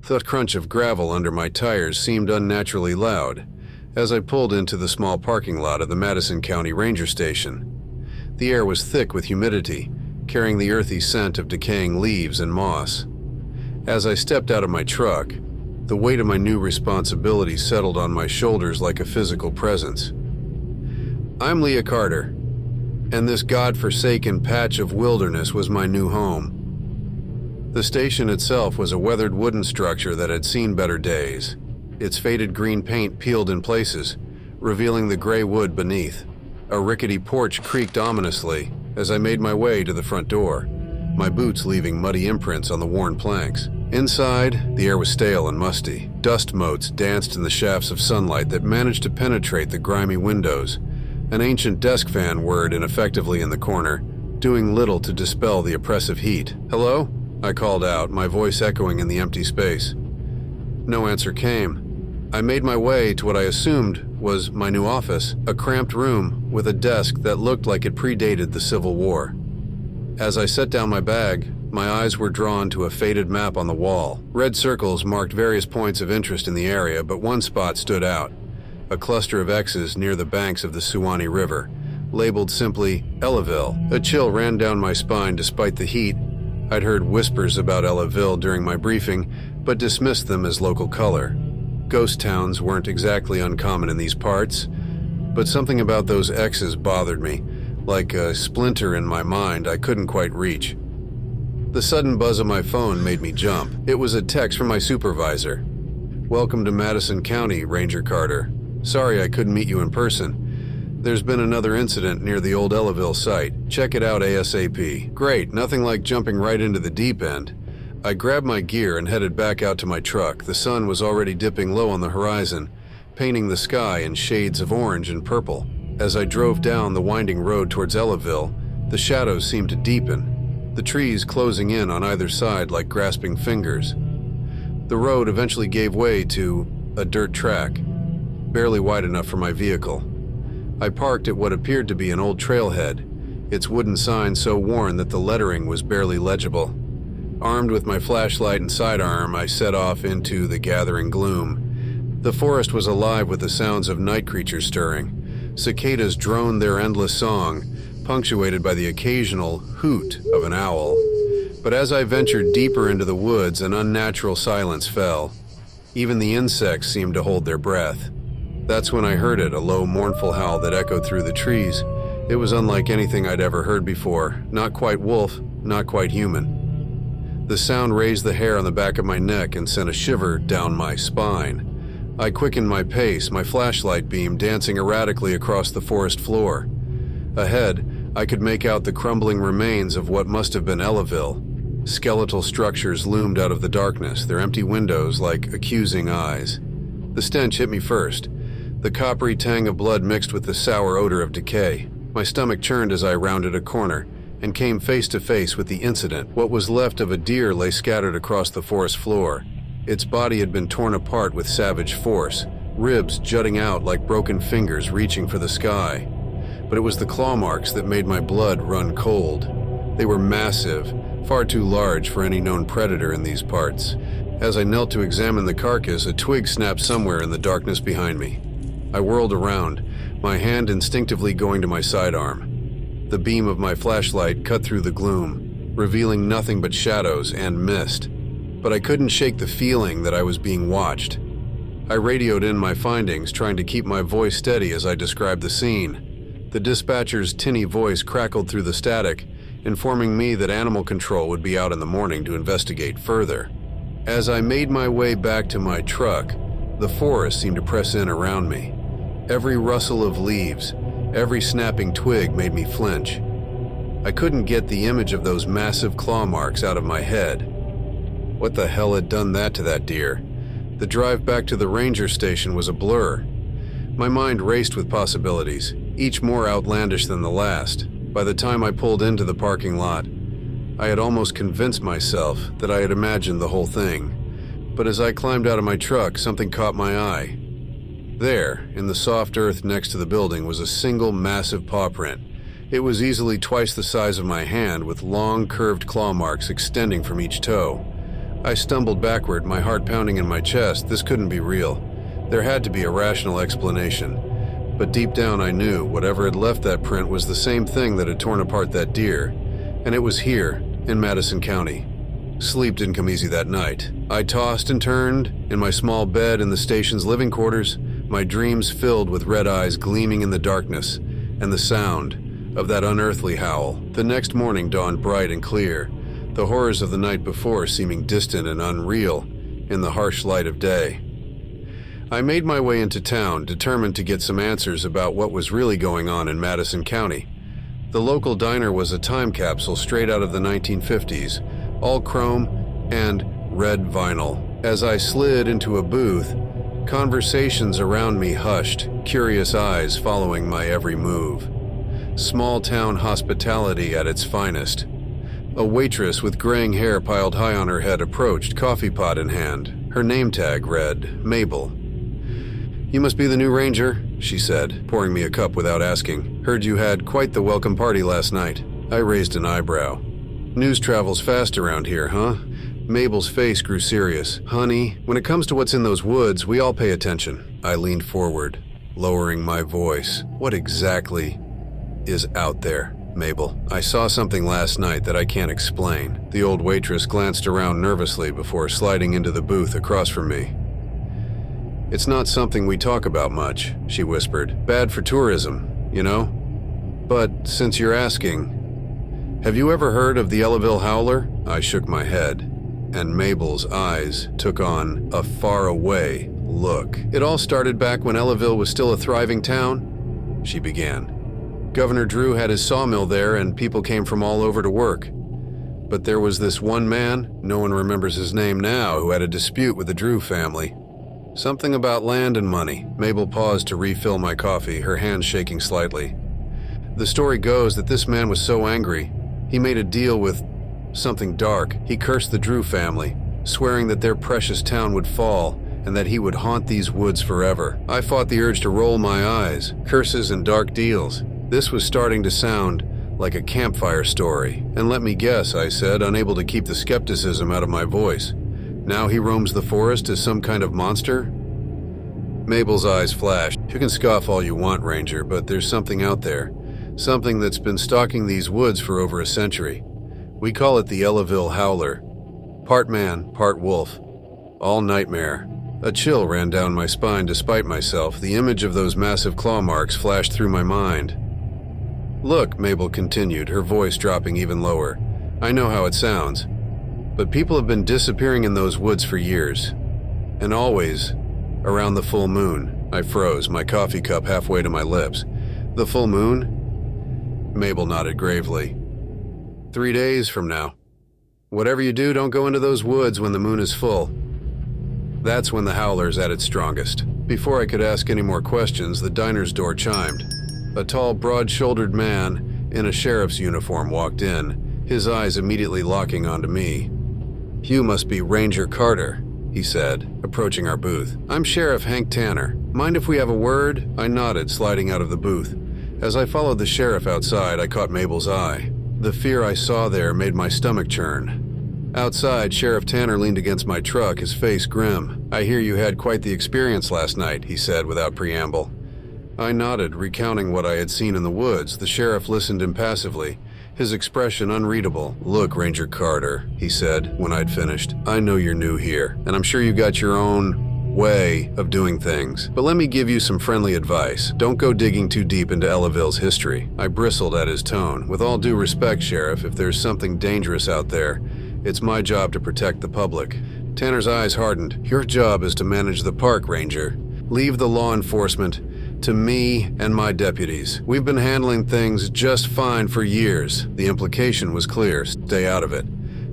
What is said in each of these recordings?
The crunch of gravel under my tires seemed unnaturally loud as I pulled into the small parking lot of the Madison County Ranger Station. The air was thick with humidity, carrying the earthy scent of decaying leaves and moss. As I stepped out of my truck, the weight of my new responsibility settled on my shoulders like a physical presence. I'm Leah Carter, and this god-forsaken patch of wilderness was my new home. The station itself was a weathered wooden structure that had seen better days, its faded green paint peeled in places, revealing the gray wood beneath. A rickety porch creaked ominously as I made my way to the front door, my boots leaving muddy imprints on the worn planks. Inside, the air was stale and musty. Dust motes danced in the shafts of sunlight that managed to penetrate the grimy windows. An ancient desk fan whirred ineffectively in the corner, doing little to dispel the oppressive heat. "Hello?" I called out, my voice echoing in the empty space. No answer came. I made my way to what I assumed was my new office, a cramped room with a desk that looked like it predated the Civil War. As I set down my bag, my eyes were drawn to a faded map on the wall. Red circles marked various points of interest in the area, but one spot stood out, a cluster of X's near the banks of the Suwannee River, labeled simply Ellaville. A chill ran down my spine despite the heat. I'd heard whispers about Ellaville during my briefing, but dismissed them as local color. Ghost towns weren't exactly uncommon in these parts, but something about those X's bothered me, like a splinter in my mind I couldn't quite reach. The sudden buzz of my phone made me jump. It was a text from my supervisor. "Welcome to Madison County, Ranger Carter. Sorry I couldn't meet you in person. There's been another incident near the old Ellaville site. Check it out ASAP." Great, nothing like jumping right into the deep end. I grabbed my gear and headed back out to my truck. The sun was already dipping low on the horizon, painting the sky in shades of orange and purple. As I drove down the winding road towards Ellaville, the shadows seemed to deepen, the trees closing in on either side like grasping fingers. The road eventually gave way to a dirt track, barely wide enough for my vehicle. I parked at what appeared to be an old trailhead, its wooden sign so worn that the lettering was barely legible. Armed with my flashlight and sidearm, I set off into the gathering gloom. The forest was alive with the sounds of night creatures stirring. Cicadas droned their endless song, punctuated by the occasional hoot of an owl. But as I ventured deeper into the woods, an unnatural silence fell. Even the insects seemed to hold their breath. That's when I heard it, a low, mournful howl that echoed through the trees. It was unlike anything I'd ever heard before. Not quite wolf, not quite human. The sound raised the hair on the back of my neck and sent a shiver down my spine. I quickened my pace, my flashlight beam dancing erratically across the forest floor. Ahead, I could make out the crumbling remains of what must have been Ellaville. Skeletal structures loomed out of the darkness, their empty windows like accusing eyes. The stench hit me first, the coppery tang of blood mixed with the sour odor of decay. My stomach churned as I rounded a corner and came face to face with the incident. What was left of a deer lay scattered across the forest floor. Its body had been torn apart with savage force, ribs jutting out like broken fingers reaching for the sky. But it was the claw marks that made my blood run cold. They were massive, far too large for any known predator in these parts. As I knelt to examine the carcass, a twig snapped somewhere in the darkness behind me. I whirled around, my hand instinctively going to my sidearm. The beam of my flashlight cut through the gloom, revealing nothing but shadows and mist. But I couldn't shake the feeling that I was being watched. I radioed in my findings, trying to keep my voice steady as I described the scene. The dispatcher's tinny voice crackled through the static, informing me that animal control would be out in the morning to investigate further. As I made my way back to my truck, the forest seemed to press in around me. Every rustle of leaves, every snapping twig made me flinch. I couldn't get the image of those massive claw marks out of my head. What the hell had done that to that deer? The drive back to the ranger station was a blur. My mind raced with possibilities, each more outlandish than the last. By the time I pulled into the parking lot, I had almost convinced myself that I had imagined the whole thing. But as I climbed out of my truck, something caught my eye. There, in the soft earth next to the building, was a single massive paw print. It was easily twice the size of my hand, with long, curved claw marks extending from each toe. I stumbled backward, my heart pounding in my chest. This couldn't be real. There had to be a rational explanation. But deep down I knew whatever had left that print was the same thing that had torn apart that deer. And it was here, in Madison County. Sleep didn't come easy that night. I tossed and turned in my small bed in the station's living quarters, my dreams filled with red eyes gleaming in the darkness, and the sound of that unearthly howl. The next morning dawned bright and clear, the horrors of the night before seeming distant and unreal in the harsh light of day. I made my way into town, determined to get some answers about what was really going on in Madison County. The local diner was a time capsule straight out of the 1950s, all chrome and red vinyl. As I slid into a booth, conversations around me hushed, curious eyes following my every move. Small-town hospitality at its finest. A waitress with graying hair piled high on her head approached, coffee pot in hand. Her name tag read, Mabel. "You must be the new ranger," she said, pouring me a cup without asking. "Heard you had quite the welcome party last night." I raised an eyebrow. "News travels fast around here, huh?" Mabel's face grew serious. "Honey, when it comes to what's in those woods, we all pay attention." I leaned forward, lowering my voice. "What exactly is out there, Mabel?" "I saw something last night that I can't explain." The old waitress glanced around nervously before sliding into the booth across from me. "It's not something we talk about much," she whispered. "Bad for tourism, you know? But since you're asking, have you ever heard of the Ellaville howler?" I shook my head, and Mabel's eyes took on a faraway look. "It all started back when Ellaville was still a thriving town," she began. "Governor Drew had his sawmill there and people came from all over to work. But there was this one man, no one remembers his name now, who had a dispute with the Drew family. Something about land and money." Mabel paused to refill my coffee, her hands shaking slightly. "The story goes that this man was so angry, he made a deal with something dark. He cursed the Drew family, swearing that their precious town would fall and that he would haunt these woods forever." I fought the urge to roll my eyes. Curses and dark deals. This was starting to sound like a campfire story. "And let me guess," I said, unable to keep the skepticism out of my voice. "Now he roams the forest as some kind of monster?" Mabel's eyes flashed. "You can scoff all you want, Ranger, but there's something out there. Something that's been stalking these woods for over a century. We call it the Ellaville howler. Part man, part wolf. All nightmare." A chill ran down my spine despite myself. The image of those massive claw marks flashed through my mind. "Look," Mabel continued, her voice dropping even lower. "I know how it sounds. But people have been disappearing in those woods for years. And always around the full moon." I froze, my coffee cup halfway to my lips. "The full moon?" Mabel nodded gravely. 3 days from now. Whatever you do, don't go into those woods when the moon is full. That's when the howler's at its strongest." Before I could ask any more questions, the diner's door chimed. A tall, broad-shouldered man in a sheriff's uniform walked in, his eyes immediately locking onto me. "You must be Ranger Carter," he said, approaching our booth. "I'm Sheriff Hank Tanner. Mind if we have a word?" I nodded, sliding out of the booth. As I followed the sheriff outside, I caught Mabel's eye. The fear I saw there made my stomach churn. Outside, Sheriff Tanner leaned against my truck, his face grim. "I hear you had quite the experience last night," he said without preamble. I nodded, recounting what I had seen in the woods. The sheriff listened impassively, his expression unreadable. "Look, Ranger Carter," he said when I'd finished, "I know you're new here, and I'm sure you got your own way of doing things. But let me give you some friendly advice. Don't go digging too deep into Ellaville's history." I bristled at his tone. "With all due respect, Sheriff, if there's something dangerous out there, it's my job to protect the public." Tanner's eyes hardened. "Your job is to manage the park, Ranger. Leave the law enforcement to me and my deputies. We've been handling things just fine for years." The implication was clear. Stay out of it.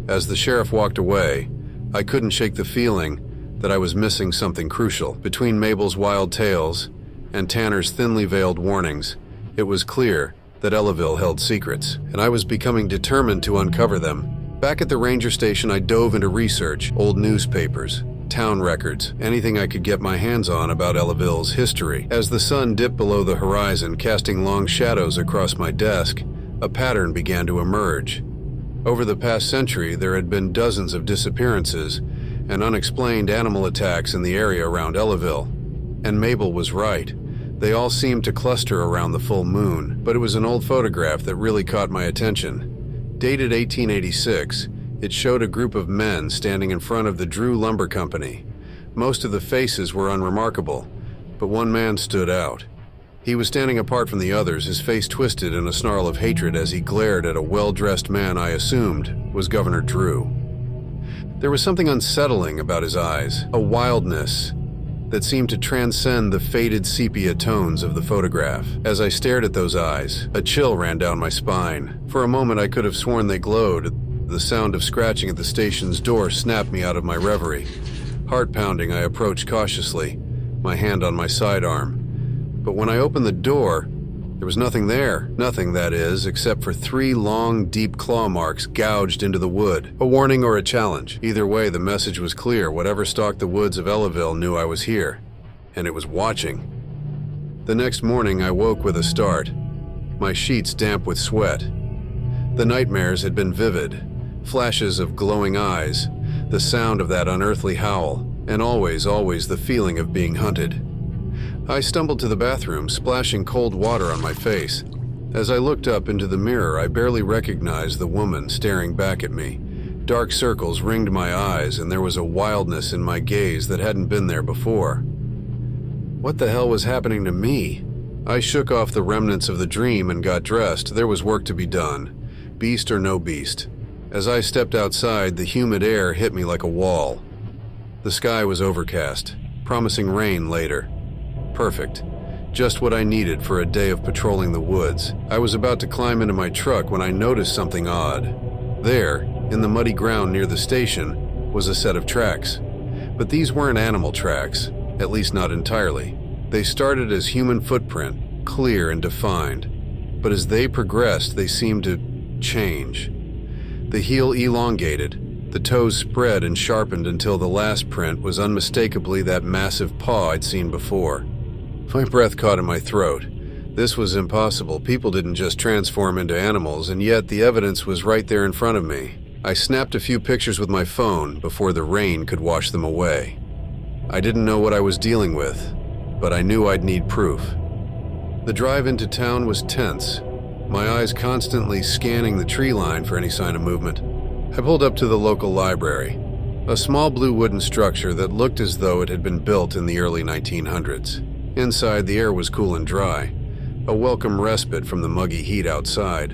As the sheriff walked away, I couldn't shake the feeling that I was missing something crucial. Between Mabel's wild tales and Tanner's thinly veiled warnings, it was clear that Ellaville held secrets, and I was becoming determined to uncover them. Back at the ranger station, I dove into research, old newspapers, town records, anything I could get my hands on about Ellaville's history. As the sun dipped below the horizon, casting long shadows across my desk, a pattern began to emerge. Over the past century, there had been dozens of disappearances and unexplained animal attacks in the area around Ellaville. And Mabel was right. They all seemed to cluster around the full moon, but it was an old photograph that really caught my attention. Dated 1886, it showed a group of men standing in front of the Drew Lumber Company. Most of the faces were unremarkable, but one man stood out. He was standing apart from the others, his face twisted in a snarl of hatred as he glared at a well-dressed man I assumed was Governor Drew. There was something unsettling about his eyes, a wildness that seemed to transcend the faded sepia tones of the photograph. As I stared at those eyes, a chill ran down my spine. For a moment I could have sworn they glowed. The sound of scratching at the station's door snapped me out of my reverie. Heart pounding, I approached cautiously, my hand on my sidearm. But when I opened the door, there was nothing there. Nothing, that is, except for 3 long, deep claw marks gouged into the wood. A warning or a challenge. Either way, the message was clear. Whatever stalked the woods of Ellaville knew I was here, and it was watching. The next morning, I woke with a start, my sheets damp with sweat. The nightmares had been vivid. Flashes of glowing eyes, the sound of that unearthly howl, and always the feeling of being hunted. I stumbled to the bathroom, splashing cold water on my face. As I looked up into the mirror, I barely recognized the woman staring back at me. Dark circles ringed my eyes, and there was a wildness in my gaze that hadn't been there before. What the hell was happening to me? I shook off the remnants of the dream and got dressed. There was work to be done, beast or no beast. As I stepped outside, the humid air hit me like a wall. The sky was overcast, promising rain later. Perfect. Just what I needed for a day of patrolling the woods. I was about to climb into my truck when I noticed something odd. There, in the muddy ground near the station, was a set of tracks. But these weren't animal tracks, at least not entirely. They started as human footprint, clear and defined. But as they progressed, they seemed to change. The heel elongated, the toes spread and sharpened until the last print was unmistakably that massive paw I'd seen before. My breath caught in my throat. This was impossible. People didn't just transform into animals, and yet the evidence was right there in front of me. I snapped a few pictures with my phone before the rain could wash them away. I didn't know what I was dealing with, but I knew I'd need proof. The drive into town was tense, my eyes constantly scanning the tree line for any sign of movement. I pulled up to the local library, a small blue wooden structure that looked as though it had been built in the early 1900s. Inside, the air was cool and dry, a welcome respite from the muggy heat outside.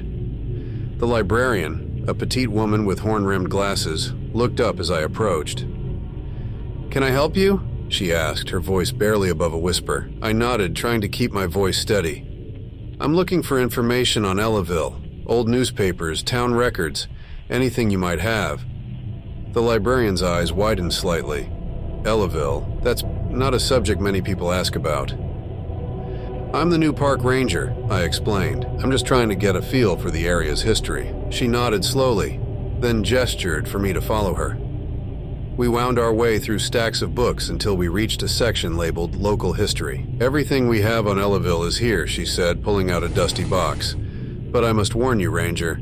The librarian, a petite woman with horn-rimmed glasses, looked up as I approached. "Can I help you?" she asked, her voice barely above a whisper. I nodded, trying to keep my voice steady. "I'm looking for information on Ellaville, old newspapers, town records, anything you might have." The librarian's eyes widened slightly. Ellaville, that's not a subject many people ask about. "I'm the new park ranger," I explained. "I'm just trying to get a feel for the area's history." She nodded slowly, then gestured for me to follow her. We wound our way through stacks of books until we reached a section labeled Local History. "Everything we have on Ellaville is here," she said, pulling out a dusty box. "But I must warn you, Ranger,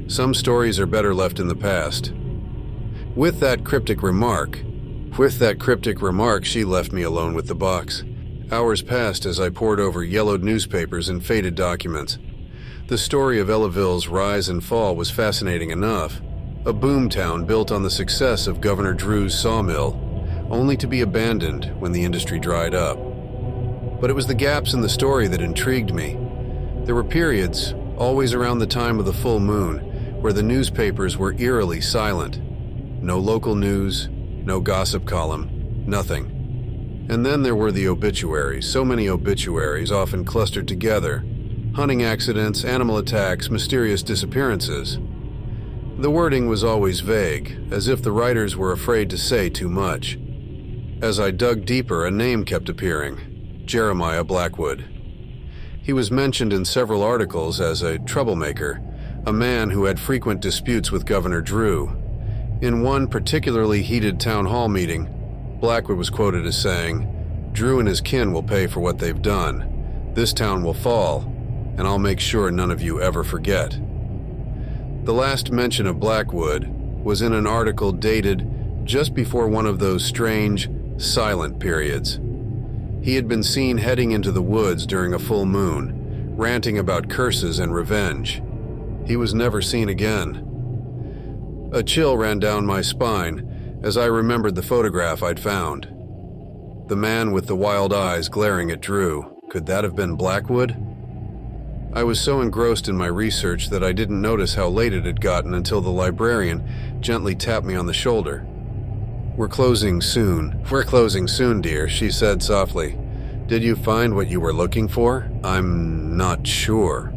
some stories are better left in the past." With that cryptic remark, she left me alone with the box. Hours passed as I pored over yellowed newspapers and faded documents. The story of Ellaville's rise and fall was fascinating enough. A boomtown built on the success of Governor Drew's sawmill, only to be abandoned when the industry dried up. But it was the gaps in the story that intrigued me. There were periods, always around the time of the full moon, where the newspapers were eerily silent. No local news, no gossip column, nothing. And then there were the obituaries, so many obituaries, often clustered together. Hunting accidents, animal attacks, mysterious disappearances. The wording was always vague, as if the writers were afraid to say too much. As I dug deeper, a name kept appearing: Jeremiah Blackwood. He was mentioned in several articles as a troublemaker, a man who had frequent disputes with Governor Drew. In one particularly heated town hall meeting, Blackwood was quoted as saying, "Drew and his kin will pay for what they've done. This town will fall, and I'll make sure none of you ever forget." The last mention of Blackwood was in an article dated just before one of those strange, silent periods. He had been seen heading into the woods during a full moon, ranting about curses and revenge. He was never seen again. A chill ran down my spine as I remembered the photograph I'd found. The man with the wild eyes glaring at Drew. Could that have been Blackwood? I was so engrossed in my research that I didn't notice how late it had gotten until the librarian gently tapped me on the shoulder. We're closing soon, dear," she said softly. "Did you find what you were looking for?" "I'm not sure,"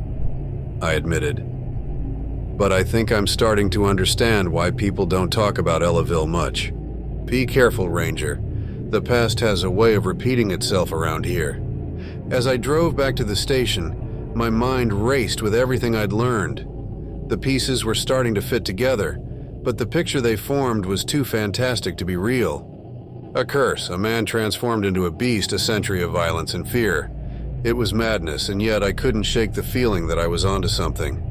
I admitted. "But I think I'm starting to understand why people don't talk about Ellaville much. Be careful, Ranger. The past has a way of repeating itself around here." As I drove back to the station, my mind raced with everything I'd learned. The pieces were starting to fit together, but the picture they formed was too fantastic to be real. A curse, a man transformed into a beast, a century of violence and fear. It was madness, and yet I couldn't shake the feeling that I was onto something.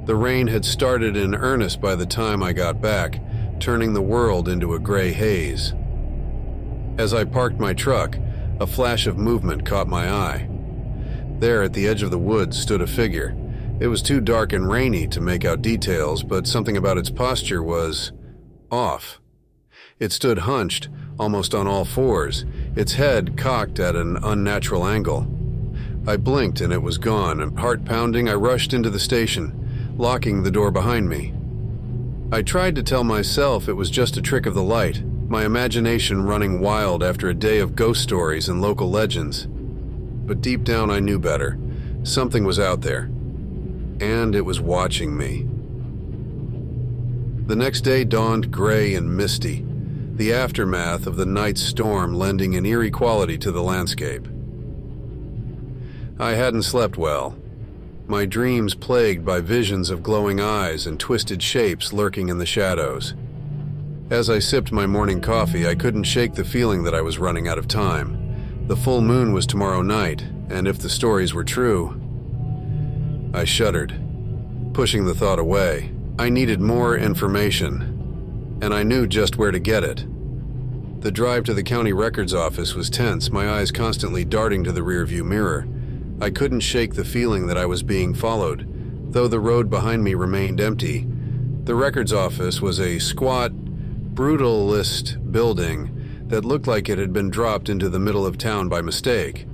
The rain had started in earnest by the time I got back, turning the world into a gray haze. As I parked my truck, a flash of movement caught my eye. There at the edge of the woods stood a figure. It was too dark and rainy to make out details, but something about its posture was off. It stood hunched, almost on all fours, its head cocked at an unnatural angle. I blinked and it was gone, and heart pounding, I rushed into the station, locking the door behind me. I tried to tell myself it was just a trick of the light, my imagination running wild after a day of ghost stories and local legends. But deep down I knew better. Something was out there, and it was watching me. The next day dawned gray and misty, the aftermath of the night's storm lending an eerie quality to the landscape. I hadn't slept well, my dreams plagued by visions of glowing eyes and twisted shapes lurking in the shadows. As I sipped my morning coffee, I couldn't shake the feeling that I was running out of time. The full moon was tomorrow night, and if the stories were true... I shuddered, pushing the thought away. I needed more information, and I knew just where to get it. The drive to the county records office was tense, my eyes constantly darting to the rearview mirror. I couldn't shake the feeling that I was being followed, though the road behind me remained empty. The records office was a squat, brutalist building that looked like it had been dropped into the middle of town by mistake.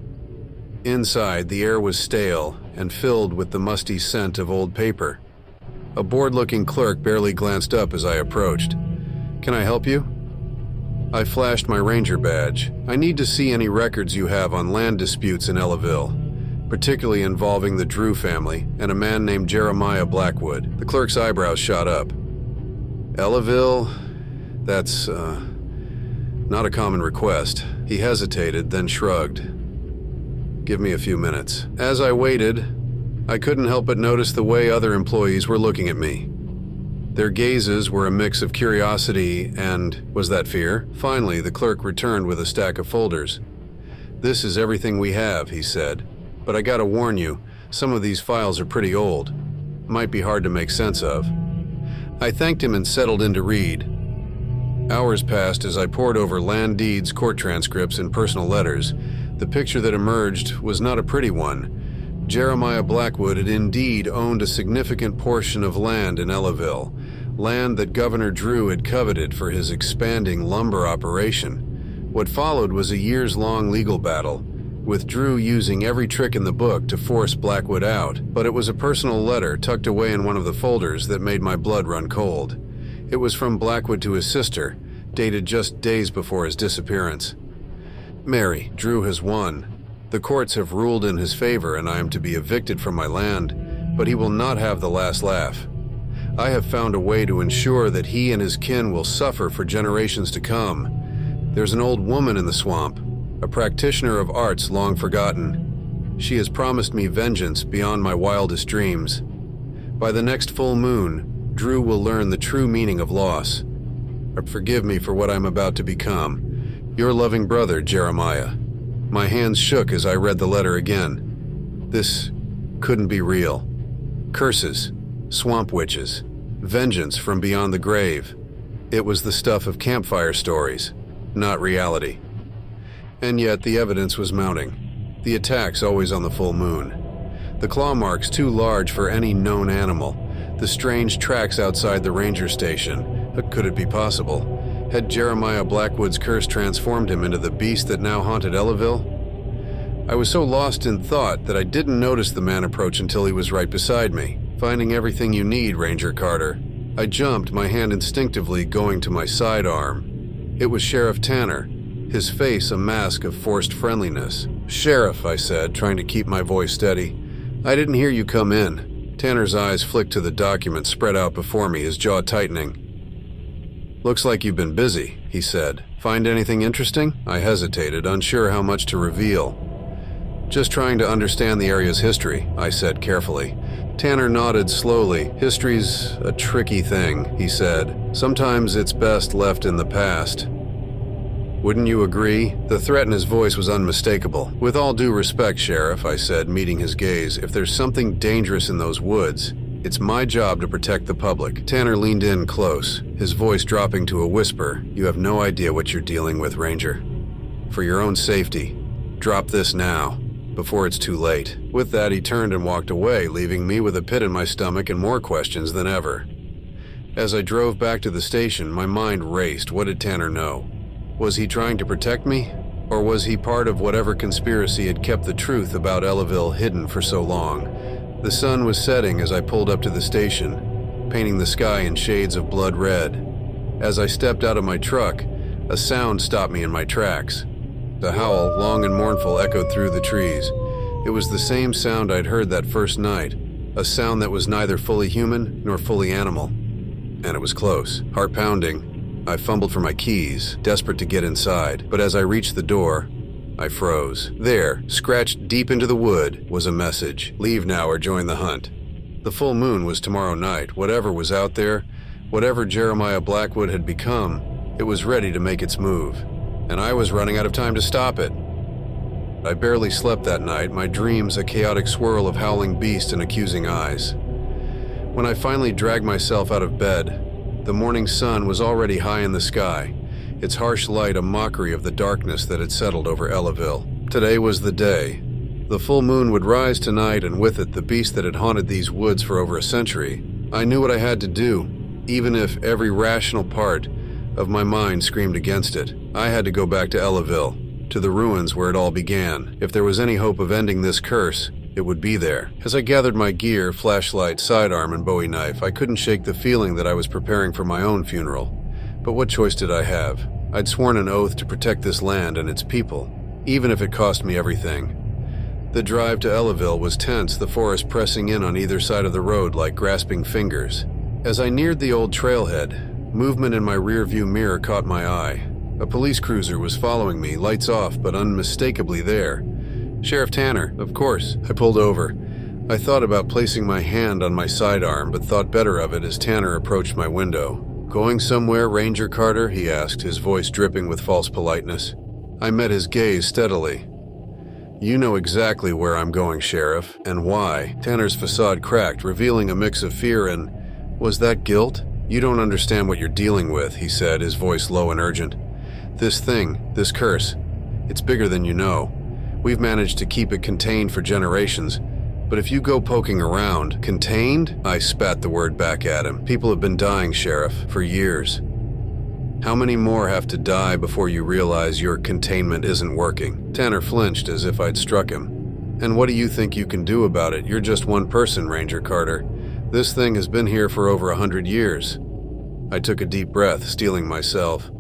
Inside, the air was stale and filled with the musty scent of old paper. A bored-looking clerk barely glanced up as I approached. "Can I help you?" I flashed my ranger badge. "I need to see any records you have on land disputes in Ellaville, particularly involving the Drew family and a man named Jeremiah Blackwood." The clerk's eyebrows shot up. "Ellaville? That's, not a common request." He hesitated, then shrugged. "Give me a few minutes." As I waited, I couldn't help but notice the way other employees were looking at me. Their gazes were a mix of curiosity and, was that fear? Finally, the clerk returned with a stack of folders. "This is everything we have," he said. "But I gotta warn you, some of these files are pretty old. Might be hard to make sense of." I thanked him and settled in to read. Hours passed as I pored over land deeds, court transcripts, and personal letters. The picture that emerged was not a pretty one. Jeremiah Blackwood had indeed owned a significant portion of land in Ellaville, land that Governor Drew had coveted for his expanding lumber operation. What followed was a years-long legal battle, with Drew using every trick in the book to force Blackwood out, but it was a personal letter tucked away in one of the folders that made my blood run cold. It was from Blackwood to his sister, dated just days before his disappearance. "Mary, Drew has won. The courts have ruled in his favor and I am to be evicted from my land, but he will not have the last laugh. I have found a way to ensure that he and his kin will suffer for generations to come. There's an old woman in the swamp, a practitioner of arts long forgotten. She has promised me vengeance beyond my wildest dreams. By the next full moon, Drew will learn the true meaning of loss. Forgive me for what I'm about to become. Your loving brother, Jeremiah." My hands shook as I read the letter again. This couldn't be real. Curses, swamp witches, vengeance from beyond the grave. It was the stuff of campfire stories, not reality. And yet the evidence was mounting. The attacks always on the full moon. The claw marks too large for any known animal. The strange tracks outside the ranger station. Could it be possible? Had Jeremiah Blackwood's curse transformed him into the beast that now haunted Ellaville? I was so lost in thought that I didn't notice the man approach until he was right beside me. Finding everything you need, Ranger Carter. I jumped, my hand instinctively going to my sidearm. It was Sheriff Tanner, his face a mask of forced friendliness. "Sheriff," I said, trying to keep my voice steady. "I didn't hear you come in." Tanner's eyes flicked to the document spread out before me, his jaw tightening. "Looks like you've been busy," he said. "Find anything interesting?" I hesitated, unsure how much to reveal. "Just trying to understand the area's history," I said carefully. Tanner nodded slowly. "History's a tricky thing," he said. "Sometimes it's best left in the past." "Wouldn't you agree?" The threat in his voice was unmistakable. "With all due respect, Sheriff," I said, meeting his gaze, "if there's something dangerous in those woods, it's my job to protect the public." Tanner leaned in close, his voice dropping to a whisper. "You have no idea what you're dealing with, Ranger. For your own safety, drop this now, before it's too late." With that, he turned and walked away, leaving me with a pit in my stomach and more questions than ever. As I drove back to the station, my mind raced. What did Tanner know? Was he trying to protect me? Or was he part of whatever conspiracy had kept the truth about Ellaville hidden for so long? The sun was setting as I pulled up to the station, painting the sky in shades of blood red. As I stepped out of my truck, a sound stopped me in my tracks. The howl, long and mournful, echoed through the trees. It was the same sound I'd heard that first night, a sound that was neither fully human nor fully animal. And it was close, heart pounding. I fumbled for my keys, desperate to get inside, but as I reached the door, I froze. There, scratched deep into the wood, was a message: "Leave now or join the hunt." The full moon was tomorrow night. Whatever was out there, whatever Jeremiah Blackwood had become, it was ready to make its move. And I was running out of time to stop it. I barely slept that night, my dreams a chaotic swirl of howling beasts and accusing eyes. When I finally dragged myself out of bed, the morning sun was already high in the sky, its harsh light a mockery of the darkness that had settled over Ellaville. Today was the day. The full moon would rise tonight, and with it the beast that had haunted these woods for over a century. I knew what I had to do, even if every rational part of my mind screamed against it. I had to go back to Ellaville, to the ruins where it all began. If there was any hope of ending this curse, it would be there. As I gathered my gear, flashlight, sidearm, and Bowie knife, I couldn't shake the feeling that I was preparing for my own funeral. But what choice did I have? I'd sworn an oath to protect this land and its people, even if it cost me everything. The drive to Ellaville was tense, the forest pressing in on either side of the road like grasping fingers. As I neared the old trailhead, movement in my rearview mirror caught my eye. A police cruiser was following me, lights off, but unmistakably there. Sheriff Tanner, of course. I pulled over. I thought about placing my hand on my sidearm, but thought better of it as Tanner approached my window. "Going somewhere, Ranger Carter?" he asked, his voice dripping with false politeness. I met his gaze steadily. "You know exactly where I'm going, Sheriff, and why." Tanner's facade cracked, revealing a mix of fear and, was that guilt? "You don't understand what you're dealing with," he said, his voice low and urgent. "This thing, this curse, it's bigger than you know. We've managed to keep it contained for generations, but if you go poking around..." "Contained?" I spat the word back at him. "People have been dying, Sheriff, for years. How many more have to die before you realize your containment isn't working?" Tanner flinched as if I'd struck him. "And what do you think you can do about it? You're just one person, Ranger Carter. This thing has been here for over 100 years. I took a deep breath, steeling myself.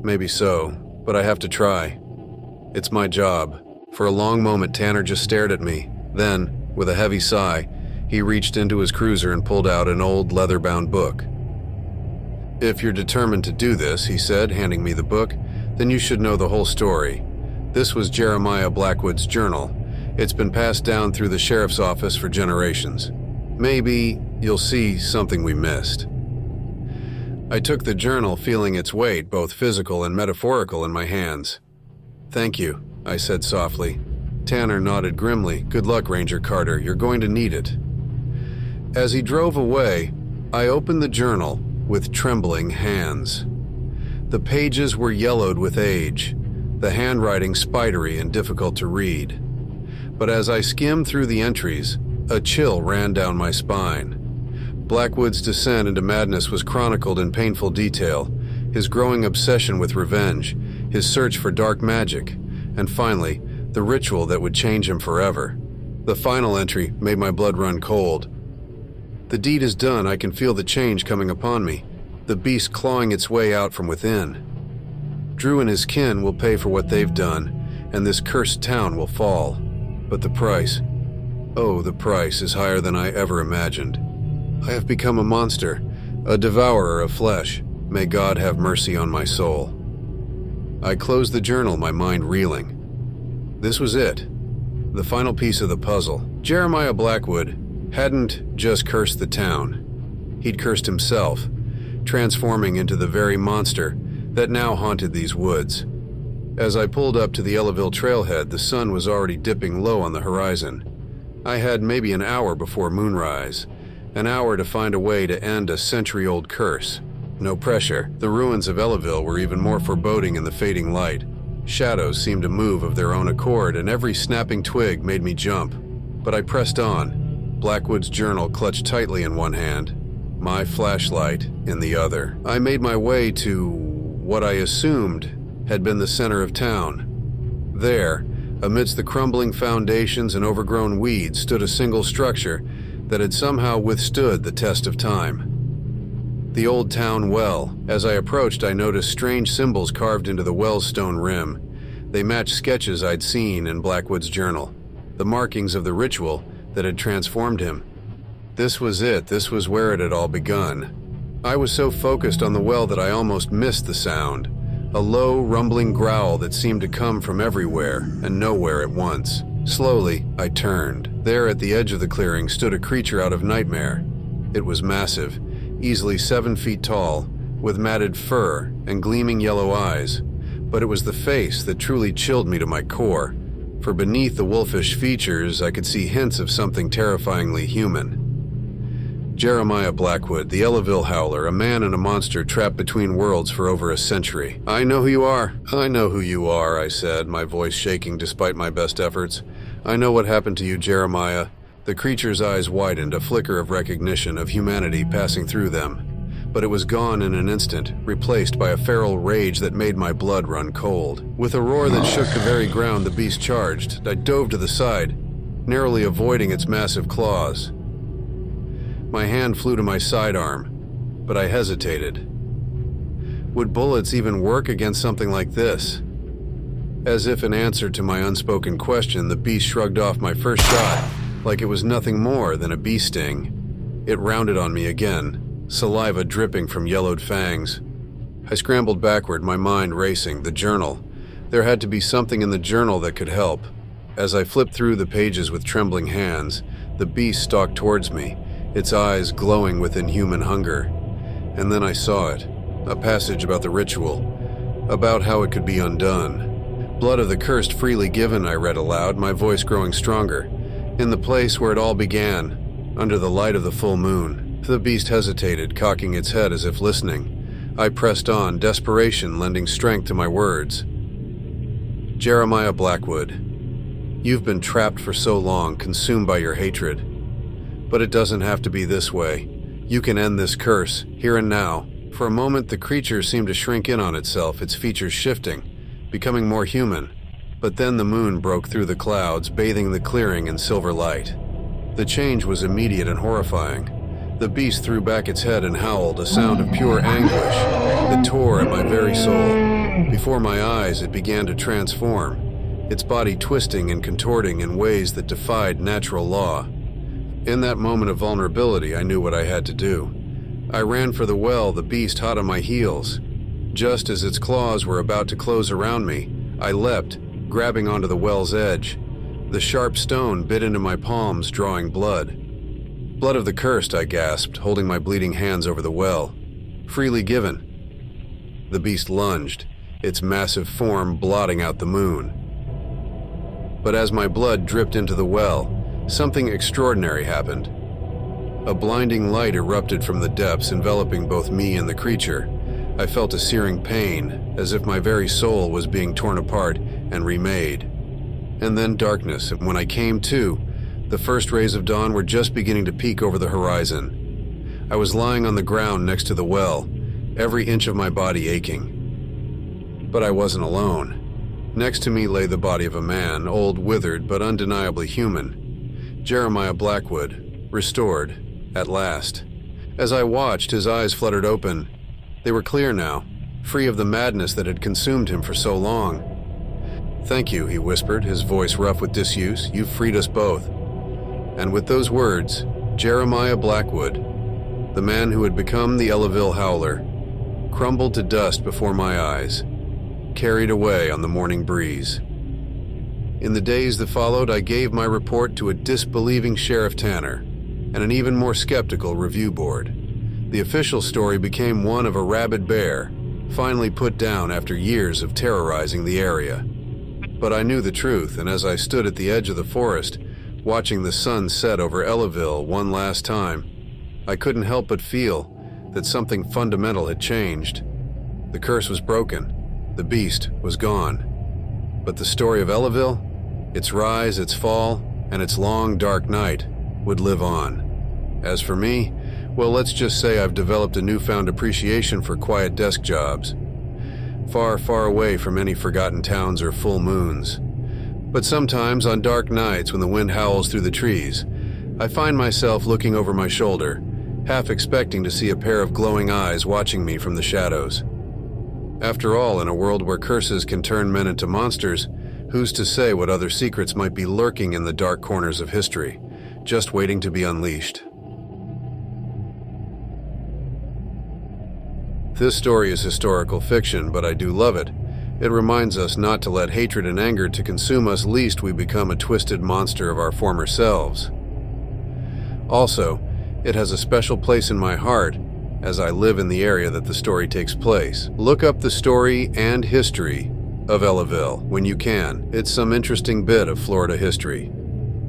"Maybe so, but I have to try. It's my job." For a long moment, Tanner just stared at me. Then, with a heavy sigh, he reached into his cruiser and pulled out an old leather-bound book. "If you're determined to do this," he said, handing me the book, "then you should know the whole story. This was Jeremiah Blackwood's journal. It's been passed down through the sheriff's office for generations. Maybe you'll see something we missed." I took the journal, feeling its weight, both physical and metaphorical, in my hands. "Thank you," I said softly. Tanner nodded grimly. "Good luck, Ranger Carter. You're going to need it." As he drove away, I opened the journal with trembling hands. The pages were yellowed with age, the handwriting spidery and difficult to read. But as I skimmed through the entries, a chill ran down my spine. Blackwood's descent into madness was chronicled in painful detail, his growing obsession with revenge, his search for dark magic, and finally, the ritual that would change him forever. The final entry made my blood run cold. The deed is done. I can feel the change coming upon me, the beast clawing its way out from within. Drew and his kin will pay for what they've done, and this cursed town will fall. But the price, oh, the price is higher than I ever imagined. I have become a monster, a devourer of flesh. May God have mercy on my soul. I closed the journal, my mind reeling. This was it, the final piece of the puzzle. Jeremiah Blackwood hadn't just cursed the town. He'd cursed himself, transforming into the very monster that now haunted these woods. As I pulled up to the Ellaville trailhead, the sun was already dipping low on the horizon. I had maybe an hour before moonrise, an hour to find a way to end a century-old curse. No pressure. The ruins of Ellaville were even more foreboding in the fading light. Shadows seemed to move of their own accord, and every snapping twig made me jump. But I pressed on, Blackwood's journal clutched tightly in one hand, my flashlight in the other. I made my way to what I assumed had been the center of town. There, amidst the crumbling foundations and overgrown weeds, stood a single structure that had somehow withstood the test of time. The old town well. As I approached, I noticed strange symbols carved into the well's stone rim. They matched sketches I'd seen in Blackwood's journal, the markings of the ritual that had transformed him. This was it. This was where it had all begun. I was so focused on the well that I almost missed the sound, a low, rumbling growl that seemed to come from everywhere and nowhere at once. Slowly, I turned. There at the edge of the clearing stood a creature out of nightmare. It was massive, easily 7 feet tall, with matted fur and gleaming yellow eyes. But it was the face that truly chilled me to my core, for beneath the wolfish features I could see hints of something terrifyingly human. Jeremiah Blackwood, the Ellaville Howler, a man and a monster trapped between worlds for over a century. "I know who you are. I know who you are," I said, my voice shaking despite my best efforts. "I know what happened to you, Jeremiah." The creature's eyes widened, a flicker of recognition of humanity passing through them. But it was gone in an instant, replaced by a feral rage that made my blood run cold. With a roar that shook the very ground, the beast charged. I dove to the side, narrowly avoiding its massive claws. My hand flew to my sidearm, but I hesitated. Would bullets even work against something like this? As if in answer to my unspoken question, the beast shrugged off my first shot, like it was nothing more than a bee sting. It rounded on me again, saliva dripping from yellowed fangs. I scrambled backward, my mind racing. The journal. There had to be something in the journal that could help. As I flipped through the pages with trembling hands, the beast stalked towards me, its eyes glowing with inhuman hunger. And then I saw it, a passage about the ritual, about how it could be undone. "Blood of the cursed freely given," I read aloud, my voice growing stronger. "In the place where it all began, under the light of the full moon." The beast hesitated, cocking its head as if listening. I pressed on, desperation lending strength to my words. "Jeremiah Blackwood, you've been trapped for so long, consumed by your hatred. But it doesn't have to be this way. You can end this curse, here and now." For a moment, the creature seemed to shrink in on itself, its features shifting, becoming more human. But then the moon broke through the clouds, bathing the clearing in silver light. The change was immediate and horrifying. The beast threw back its head and howled, a sound of pure anguish that tore at my very soul. Before my eyes, it began to transform, its body twisting and contorting in ways that defied natural law. In that moment of vulnerability, I knew what I had to do. I ran for the well, the beast hot on my heels. Just as its claws were about to close around me, I leapt, grabbing onto the well's edge. The sharp stone bit into my palms, drawing blood. "Blood of the cursed," I gasped, holding my bleeding hands over the well. "Freely given." The beast lunged, its massive form blotting out the moon. But as my blood dripped into the well, something extraordinary happened. A blinding light erupted from the depths, enveloping both me and the creature. I felt a searing pain, as if my very soul was being torn apart and remade. And then darkness, and when I came to, the first rays of dawn were just beginning to peek over the horizon. I was lying on the ground next to the well, every inch of my body aching. But I wasn't alone. Next to me lay the body of a man, old, withered, but undeniably human. Jeremiah Blackwood, restored, at last. As I watched, his eyes fluttered open. They were clear now, free of the madness that had consumed him for so long. "Thank you," he whispered, his voice rough with disuse. "You've freed us both." And with those words, Jeremiah Blackwood, the man who had become the Ellaville Howler, crumbled to dust before my eyes, carried away on the morning breeze. In the days that followed, I gave my report to a disbelieving Sheriff Tanner and an even more skeptical review board. The official story became one of a rabid bear, finally put down after years of terrorizing the area. But I knew the truth, and as I stood at the edge of the forest, watching the sun set over Ellaville one last time, I couldn't help but feel that something fundamental had changed. The curse was broken. The beast was gone. But the story of Ellaville, its rise, its fall, and its long, dark night, would live on. As for me, well, let's just say I've developed a newfound appreciation for quiet desk jobs. Far, far away from any forgotten towns or full moons. But sometimes, on dark nights when the wind howls through the trees, I find myself looking over my shoulder, half expecting to see a pair of glowing eyes watching me from the shadows. After all, in a world where curses can turn men into monsters, who's to say what other secrets might be lurking in the dark corners of history, just waiting to be unleashed? This story is historical fiction, but I do love it. It reminds us not to let hatred and anger to consume us, lest we become a twisted monster of our former selves. Also, it has a special place in my heart as I live in the area that the story takes place. Look up the story and history of Ellaville when you can. It's some interesting bit of Florida history.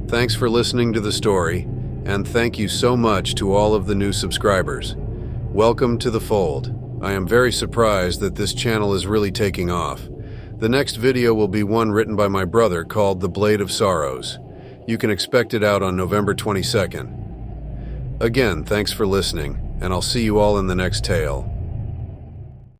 Thanks for listening to the story, and thank you so much to all of the new subscribers. Welcome to the fold. I am very surprised that this channel is really taking off. The next video will be one written by my brother called The Blade of Sorrows. You can expect it out on November 22nd. Again, thanks for listening, and I'll see you all in the next tale.